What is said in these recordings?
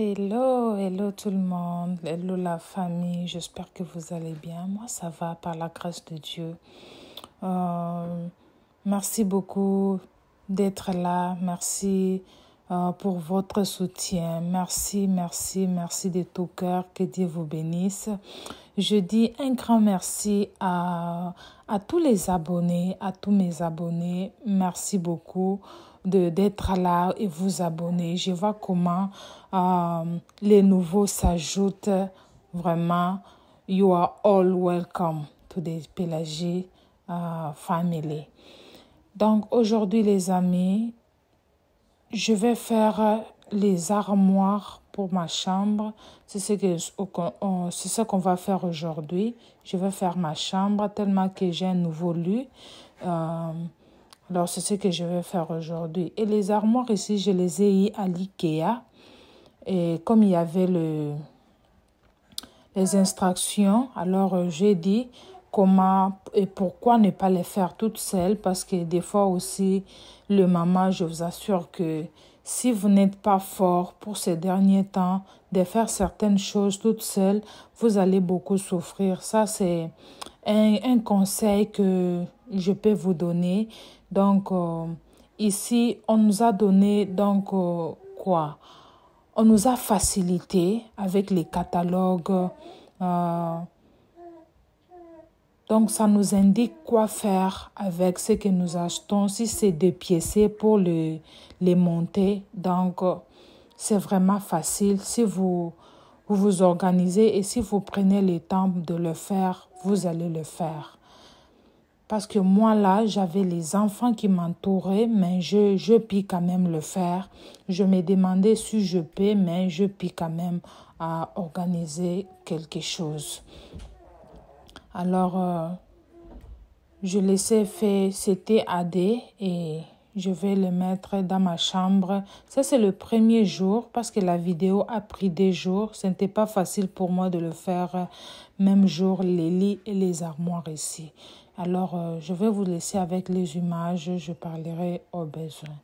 Hello, hello tout le monde, hello la famille, j'espère que vous allez bien. Moi, ça va par la grâce de Dieu. Euh, Merci beaucoup d'être là, merci pour votre soutien, merci de tout cœur, que Dieu vous bénisse. Je dis un grand merci à tous les abonnés, à tous mes abonnés, merci beaucoup d'être là et vous abonner. Je vois comment les nouveaux s'ajoutent. Vraiment, you are all welcome to the Pélagie family. Donc aujourd'hui les amis, je vais faire les armoires pour ma chambre. C'est ce qu'on va faire aujourd'hui. Je vais faire ma chambre tellement que j'ai un nouveau lit. Alors c'est ce que je vais faire aujourd'hui. Et les armoires ici, je les ai eues à l'IKEA. Et comme il y avait les instructions, alors j'ai dit comment et pourquoi ne pas les faire toutes seules, parce que des fois aussi, le maman, je vous assure que si vous n'êtes pas fort pour ces derniers temps de faire certaines choses toutes seules, vous allez beaucoup souffrir. Ça, c'est un conseil que je peux vous donner. Donc, ici, on nous a donné quoi? On nous a facilité avec les catalogues. Donc, ça nous indique quoi faire avec ce que nous achetons. Si c'est dépiécé pour les monter, donc c'est vraiment facile. Si vous organisez et si vous prenez le temps de le faire, vous allez le faire. Parce que moi, là, j'avais les enfants qui m'entouraient, mais je puis quand même le faire. Je me demandais si je peux, mais je puis quand même organiser quelque chose. Alors, je laissais faire, c'était AD et je vais le mettre dans ma chambre. Ça, c'est le premier jour parce que la vidéo a pris des jours. Ce n'était pas facile pour moi de le faire même jour, les lits et les armoires ici. Alors, je vais vous laisser avec les images. Je parlerai au besoin.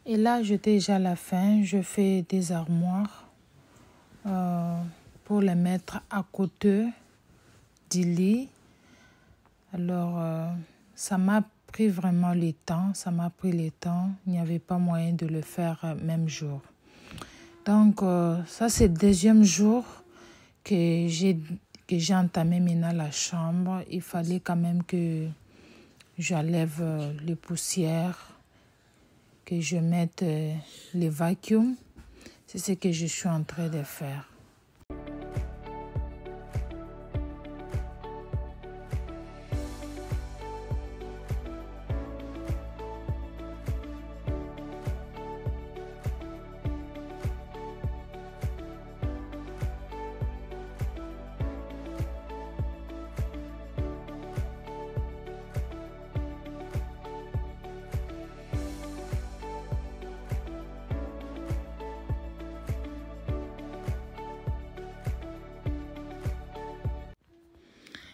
Et là, j'étais déjà à la fin. Je fais des armoires pour les mettre à côté du lit. Alors, ça m'a pris vraiment le temps. Ça m'a pris le temps. Il n'y avait pas moyen de le faire même jour. Donc, ça, c'est le deuxième jour que j'ai entamé maintenant la chambre. Il fallait quand même que j'enlève les poussières, que je mette les vacuums. C'est ce que je suis en train de faire.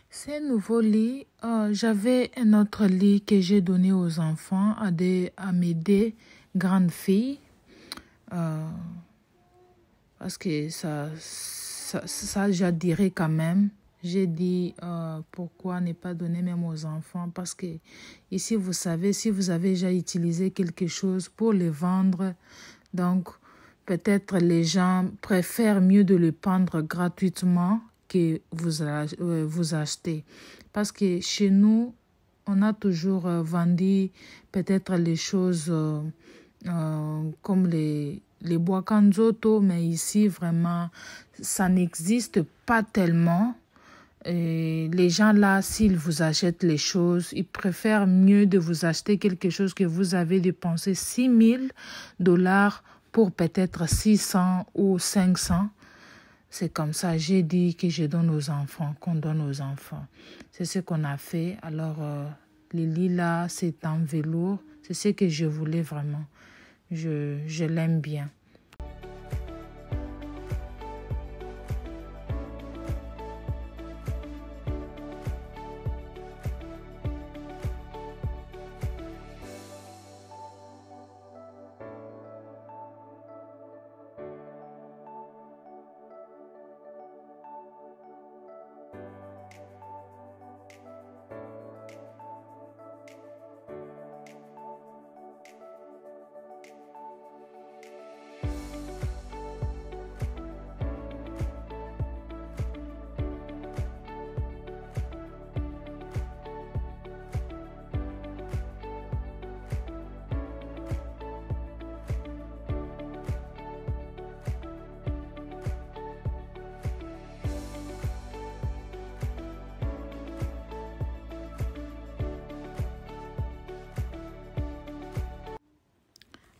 Ces nouveaux lits, j'avais un autre lit que j'ai donné aux enfants, à mes deux grandes filles. Parce que ça j'adirais quand même. J'ai dit pourquoi ne pas donner même aux enfants. Parce que ici, vous savez, si vous avez déjà utilisé quelque chose pour le vendre, donc peut-être les gens préfèrent mieux de le prendre gratuitement que vous acheter. Parce que chez nous, on a toujours vendu peut-être les choses comme les bois kanzoto, mais ici vraiment ça n'existe pas tellement. Et les gens là, s'ils vous achètent les choses, ils préfèrent mieux de vous acheter quelque chose que vous avez dépensé $6,000 pour peut-être 600 ou 500. C'est comme ça, j'ai dit que je donne aux enfants, qu'on donne aux enfants. C'est ce qu'on a fait. Alors, les lits là, c'est en velours. C'est ce que je voulais vraiment. Je l'aime bien.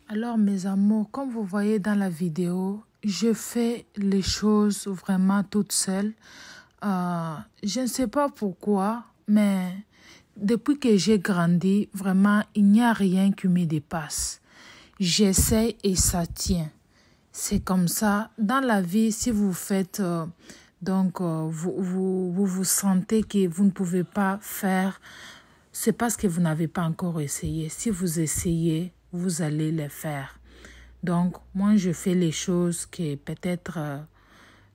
Alors mes amours, comme vous voyez dans la vidéo, je fais les choses vraiment toute seule. Je ne sais pas pourquoi, mais depuis que j'ai grandi, vraiment, il n'y a rien qui me dépasse. J'essaie et ça tient. C'est comme ça. Dans la vie, si vous faites, vous sentez que vous ne pouvez pas faire, c'est parce que vous n'avez pas encore essayé. Si vous essayez, vous allez les faire. Donc, moi, je fais les choses que peut-être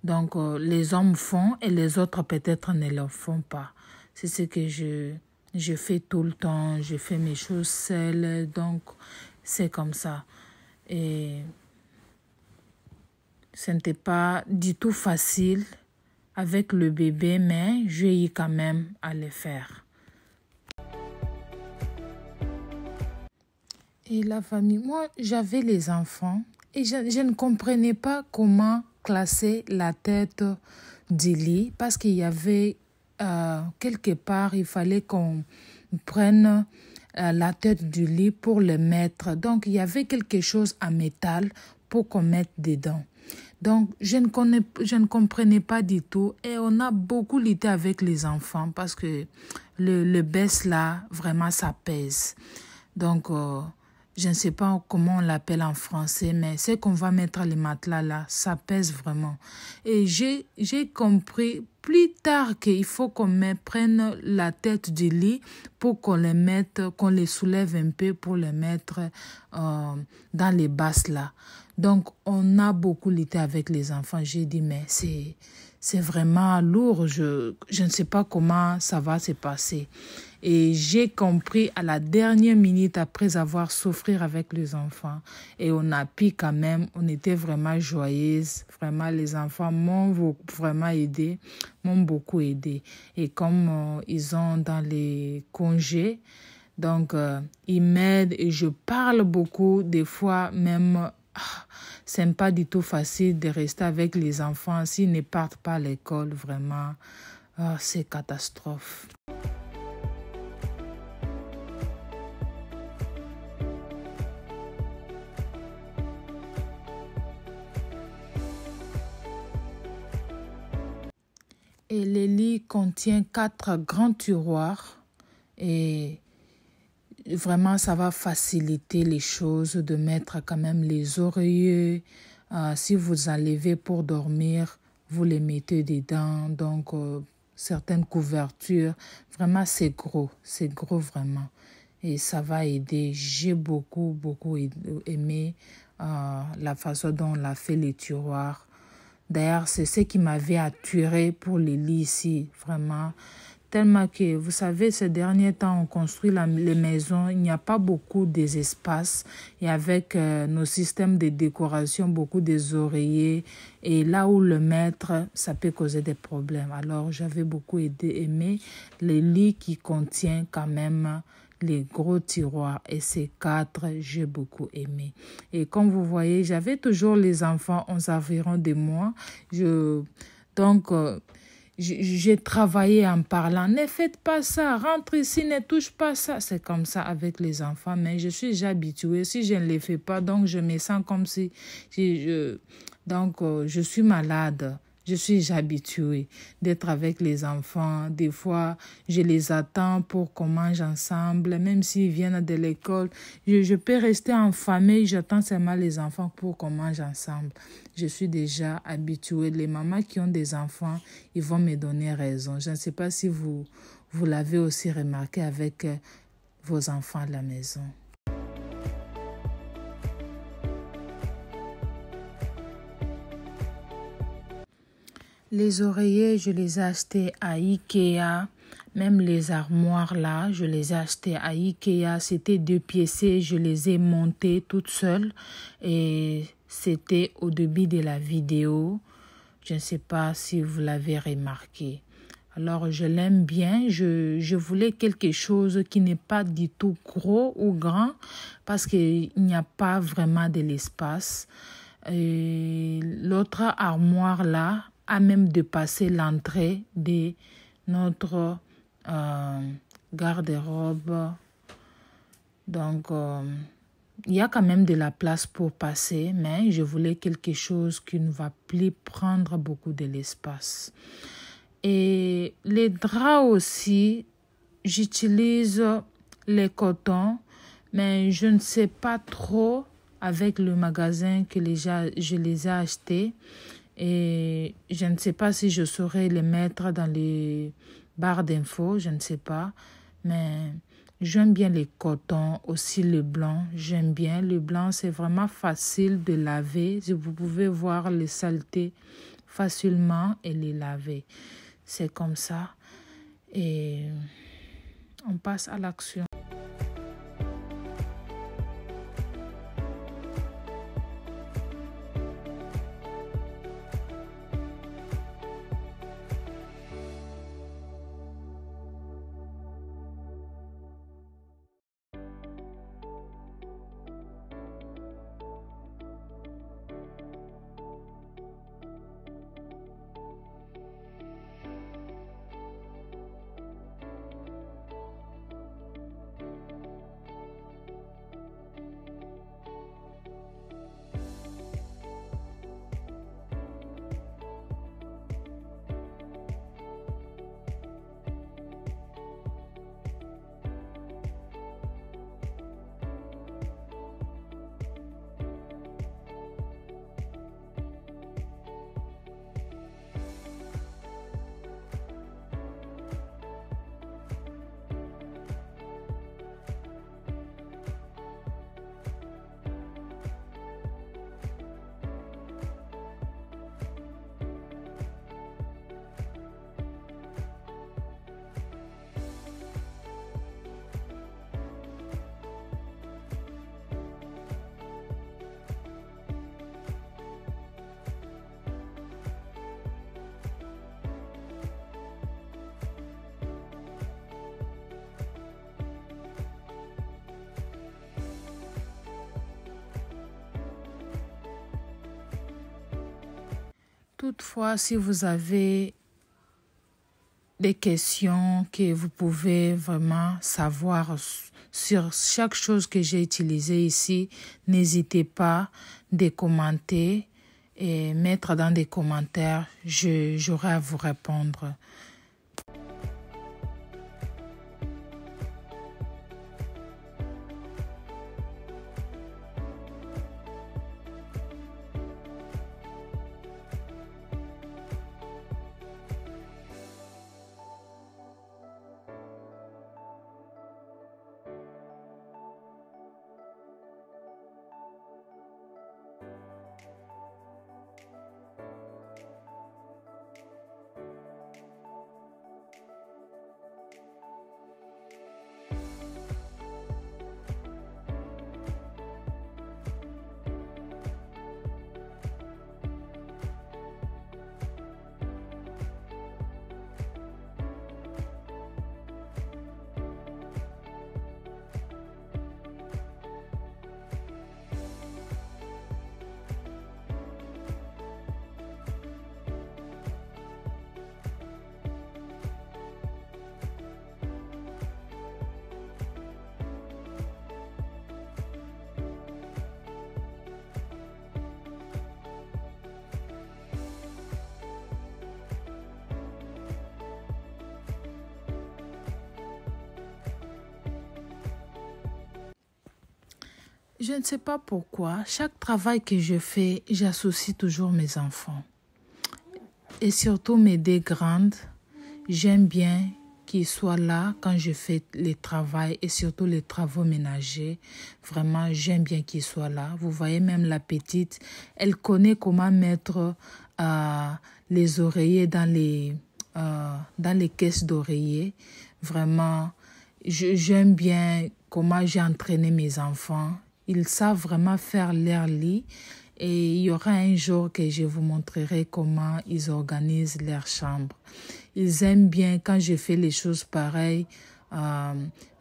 les hommes font et les autres peut-être ne le font pas. C'est ce que je fais tout le temps. Je fais mes choses seule. Donc, c'est comme ça. Et ce n'était pas du tout facile avec le bébé, mais j'ai eu quand même à le faire. Et la famille, moi, j'avais les enfants et je ne comprenais pas comment classer la tête du lit parce qu'il y avait quelque part, il fallait qu'on prenne la tête du lit pour le mettre. Donc, il y avait quelque chose en métal pour qu'on mette dedans. Donc, je ne comprenais pas du tout et on a beaucoup lutté avec les enfants parce que le baisse là, vraiment, ça pèse. Donc, je ne sais pas comment on l'appelle en français, mais c'est qu'on va mettre les matelas là, ça pèse vraiment. Et j'ai compris plus tard qu'il faut qu'on prenne la tête du lit pour qu'on les mette, qu'on les soulève un peu pour les mettre dans les basses là. Donc, on a beaucoup lutté avec les enfants. J'ai dit, mais c'est vraiment lourd. Je ne sais pas comment ça va se passer. Et j'ai compris à la dernière minute après avoir souffert avec les enfants. Et on a pu quand même, on était vraiment joyeuses. Vraiment, les enfants m'ont vraiment aidé, m'ont beaucoup aidé. Et comme ils ont dans les congés, donc ils m'aident et je parle beaucoup. Des fois même, c'est pas du tout facile de rester avec les enfants s'ils ne partent pas à l'école. Vraiment, c'est catastrophe. Et le lit contient 4 grands tiroirs et vraiment ça va faciliter les choses de mettre quand même les oreillers. Si vous enlevez pour dormir, vous les mettez dedans. Donc certaines couvertures, vraiment c'est gros vraiment. Et ça va aider. J'ai beaucoup aimé la façon dont on a fait les tiroirs. D'ailleurs, c'est ce qui m'avait attiré pour les lits ici, vraiment. Tellement que, vous savez, ces derniers temps, on construit les maisons, il n'y a pas beaucoup d'espace. Et avec nos systèmes de décoration, beaucoup des oreillers. Et là où le mettre, ça peut causer des problèmes. Alors, j'avais beaucoup aimé les lits qui contiennent quand même les gros tiroirs et ces 4, j'ai beaucoup aimé. Et comme vous voyez, j'avais toujours les enfants aux environs de moi. Donc, j'ai travaillé en parlant. Ne faites pas ça, rentre ici, ne touche pas ça. C'est comme ça avec les enfants, mais je suis déjà habituée. Si je ne les fais pas, donc je me sens comme si je suis malade. Je suis habituée d'être avec les enfants. Des fois, je les attends pour qu'on mange ensemble. Même s'ils viennent de l'école, je peux rester en famille. J'attends seulement les enfants pour qu'on mange ensemble. Je suis déjà habituée. Les mamans qui ont des enfants, ils vont me donner raison. Je ne sais pas si vous l'avez aussi remarqué avec vos enfants à la maison. Les oreillers, je les ai achetés à Ikea. Même les armoires là, je les ai achetés à Ikea. C'était 2 pièces, je les ai montées toutes seules. Et c'était au début de la vidéo. Je ne sais pas si vous l'avez remarqué. Alors, je l'aime bien. Je voulais quelque chose qui n'est pas du tout gros ou grand parce qu'il n'y a pas vraiment de l'espace. L'autre armoire là a même dépassé l'entrée de notre garde-robe. Donc, il y a quand même de la place pour passer, mais je voulais quelque chose qui ne va plus prendre beaucoup de l'espace. Et les draps aussi, j'utilise les cotons, mais je ne sais pas trop avec le magasin que je les ai achetés. Et je ne sais pas si je saurais les mettre dans les barres d'infos, je ne sais pas. Mais j'aime bien les cotons, aussi le blanc. J'aime bien le blanc, c'est vraiment facile de laver. Vous pouvez voir les saletés facilement et les laver. C'est comme ça. Et on passe à l'action. Toutefois, si vous avez des questions que vous pouvez vraiment savoir sur chaque chose que j'ai utilisée ici, n'hésitez pas de commenter et mettre dans des commentaires. J'aurai à vous répondre. Je ne sais pas pourquoi, chaque travail que je fais, j'associe toujours mes enfants. Et surtout mes deux grandes, j'aime bien qu'ils soient là quand je fais les travaux et surtout les travaux ménagers. Vraiment, j'aime bien qu'ils soient là. Vous voyez, même la petite, elle connaît comment mettre les oreillers dans les caisses d'oreillers. Vraiment, j'aime bien comment j'ai entraîné mes enfants. Ils savent vraiment faire leur lit et il y aura un jour que je vous montrerai comment ils organisent leur chambre. Ils aiment bien quand je fais les choses pareilles,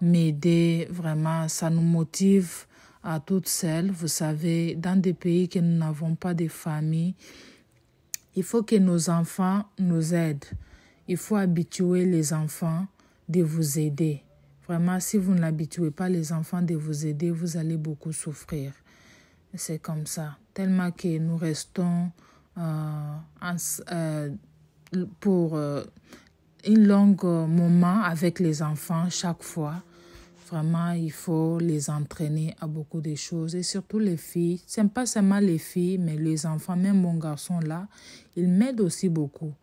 m'aider. Vraiment, ça nous motive à toutes celles. Vous savez, dans des pays que nous n'avons pas de famille, il faut que nos enfants nous aident. Il faut habituer les enfants de vous aider. Vraiment, si vous n'habituez pas les enfants de vous aider, vous allez beaucoup souffrir. C'est comme ça. Tellement que nous restons pour un long moment avec les enfants chaque fois. Vraiment, il faut les entraîner à beaucoup de choses. Et surtout les filles. Ce n'est pas seulement les filles, mais les enfants, même mon garçon là, il m'aide aussi beaucoup.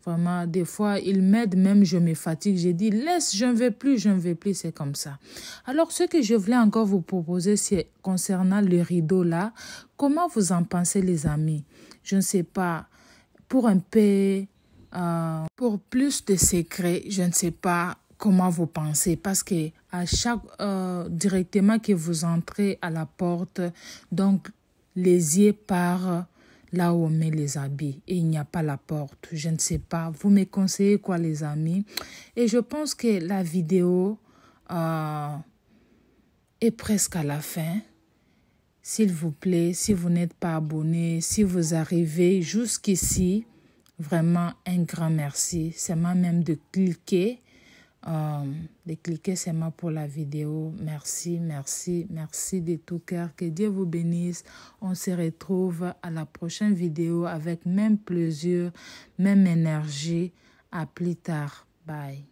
Vraiment, des fois, il m'aide, même je me fatigue. J'ai dit, laisse, je ne veux plus, c'est comme ça. Alors, ce que je voulais encore vous proposer, c'est concernant le rideau là. Comment vous en pensez, les amis? Je ne sais pas, pour un peu, pour plus de secrets, je ne sais pas comment vous pensez. Parce que à chaque, directement que vous entrez à la porte, donc, les yeux partent là où on met les habits et il n'y a pas la porte. Je ne sais pas. Vous me conseillez quoi, les amis? Et je pense que la vidéo est presque à la fin. S'il vous plaît, si vous n'êtes pas abonné, si vous arrivez jusqu'ici, vraiment un grand merci. C'est moi même de cliquer. Seulement pour la vidéo. Merci, merci, merci de tout cœur. Que Dieu vous bénisse. On se retrouve à la prochaine vidéo avec même plaisir, même énergie. À plus tard. Bye.